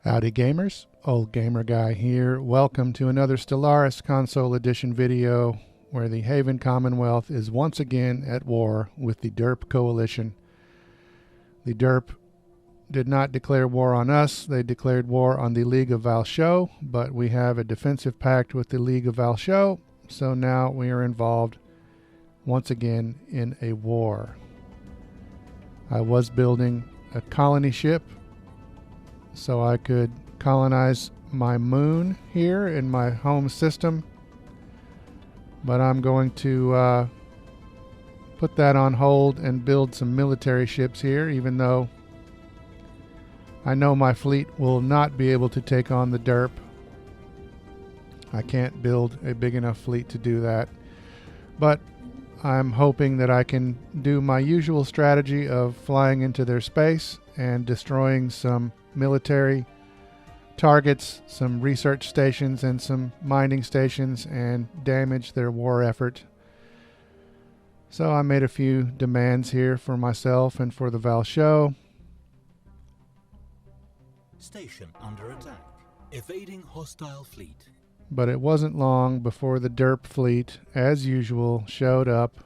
Howdy gamers, Old Gamer Guy here. Welcome to another Stellaris Console Edition video where the Haven Commonwealth is once again at war with the Derp Coalition. The Derp did not declare war on us, they declared war on the League of Valshow, but we have a defensive pact with the League of Valshow, so now we are involved once again in a war. I was building a colony ship so I could colonize my moon here in my home system, but I'm going to put that on hold and build some military ships here, even though I know my fleet will not be able to take on the Derp. I can't build a big enough fleet to do that, but I'm hoping that I can do my usual strategy of flying into their space and destroying some military targets, some research stations and some mining stations, and damage their war effort. So I made a few demands here for myself and for the Valshow. Station under attack. Evading hostile fleet. But it wasn't long before the Derp Fleet, as usual, showed up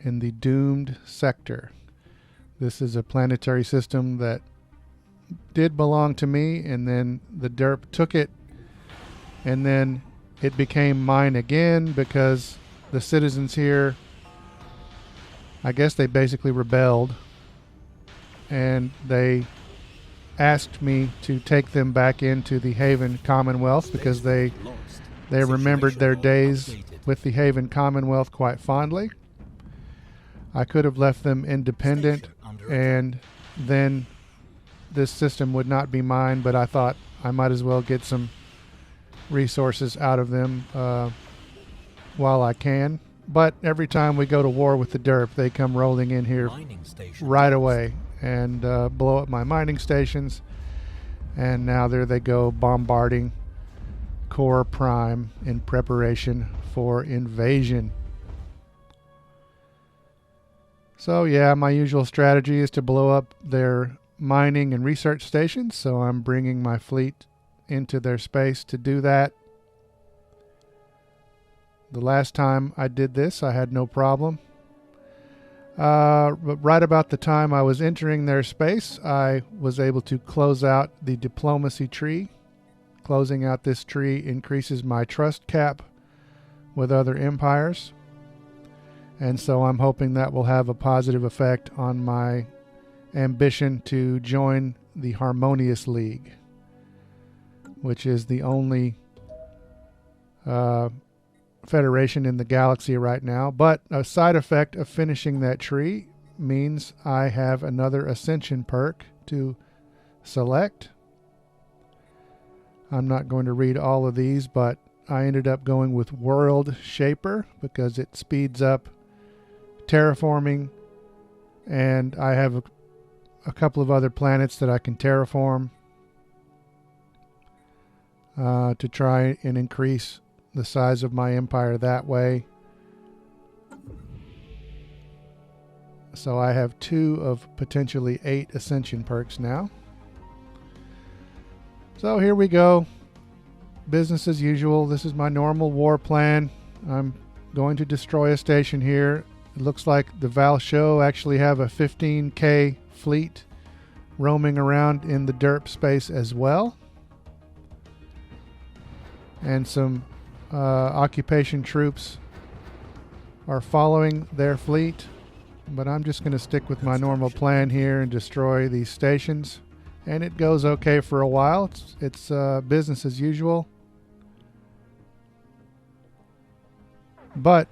in the doomed sector. This is a planetary system that did belong to me, and then the Derp took it, and then it became mine again because the citizens here, I guess they basically rebelled, and they asked me to take them back into the Haven Commonwealth because they remembered their days with the Haven Commonwealth quite fondly. I could have left them independent, and then this system would not be mine, but I thought I might as well get some resources out of them while I can. But every time we go to war with the Derp, they come rolling in here right away and blow up my mining stations. And now there they go, bombarding Core Prime in preparation for invasion. So yeah, my usual strategy is to blow up their mining and research stations, so I'm bringing my fleet into their space to do that. The last time I did this, I had no problem. But right about the time I was entering their space, I was able to close out the diplomacy tree. Closing out this tree increases my trust cap with other empires, and so I'm hoping that will have a positive effect on my ambition to join the Harmonious League, which is the only federation in the galaxy right now. But a side effect of finishing that tree means I have another Ascension perk to select. I'm not going to read all of these, but I ended up going with World Shaper because it speeds up terraforming, and I have a couple of other planets that I can terraform to try and increase the size of my empire that way. So I have 2 of potentially 8 Ascension perks now. So here we go. Business as usual. This is my normal war plan. I'm going to destroy a station here. It looks like the Valshow actually have a 15k fleet roaming around in the Derp space as well, and some occupation troops are following their fleet, but I'm just going to stick with my normal plan here and destroy these stations, and it goes okay for a while. It's business as usual. But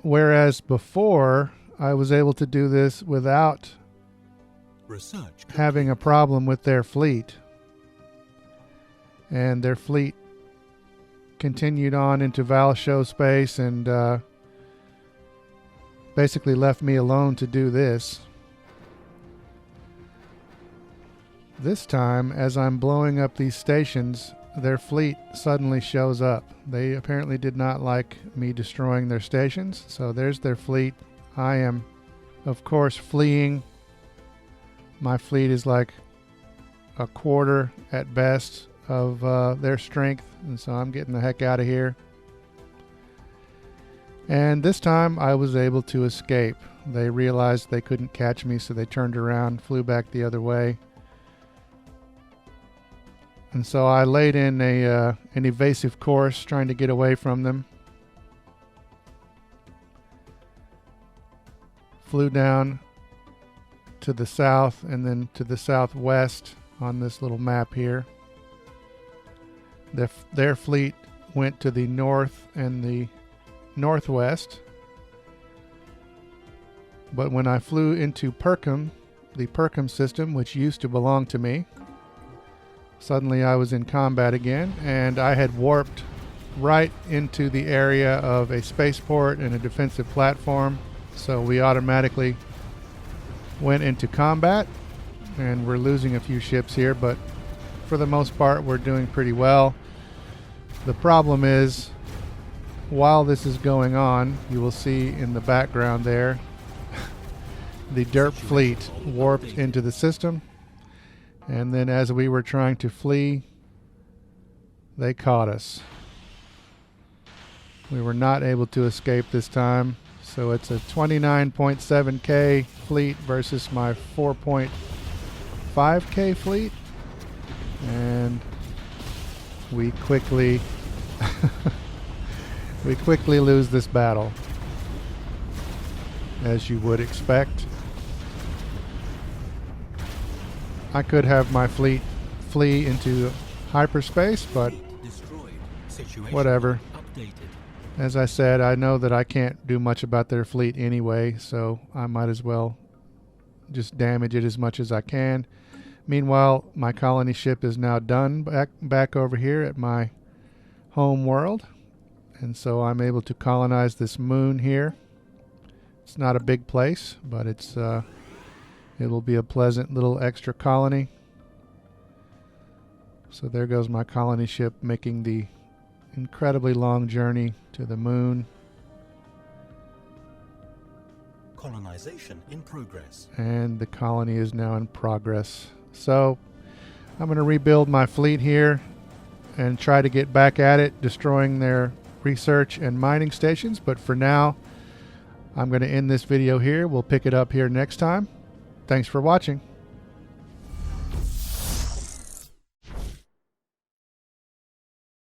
whereas before I was able to do this without having a problem with their fleet, and their fleet continued on into Valshow space and basically left me alone to do this. This time, as I'm blowing up these stations, their fleet suddenly shows up. They apparently did not like me destroying their stations, so there's their fleet. I am, of course, fleeing. My fleet is like a quarter at best of their strength, and so I'm getting the heck out of here. And this time I was able to escape. They realized they couldn't catch me, so they turned around, flew back the other way. And so I laid in an evasive course, trying to get away from them. Flew down to the south and then to the southwest on this little map here. Their fleet went to the north and the northwest. But when I flew into Perkin, the Perkin system, which used to belong to me, suddenly I was in combat again, and I had warped right into the area of a spaceport and a defensive platform. So we automatically went into combat, and we're losing a few ships here, but for the most part we're doing pretty well. The problem is, while this is going on, you will see in the background there the Derp Fleet warped into the system, and then as we were trying to flee, they caught us. We were not able to escape this time, so it's a 29.7k fleet versus my 4.5k fleet, and we quickly lose this battle, as you would expect. I could have my fleet flee into hyperspace, but whatever. As I said, I know that I can't do much about their fleet anyway, so I might as well just damage it as much as I can. Meanwhile, my colony ship is now done back over here at my home world, and so I'm able to colonize this moon here. It's not a big place, but it's it will be a pleasant little extra colony. So there goes my colony ship making the incredibly long journey to the moon. Colonization in progress. And the colony is now in progress. So I'm going to rebuild my fleet here and try to get back at it, destroying their research and mining stations. But for now, I'm going to end this video here. We'll pick it up here next time. Thanks for watching.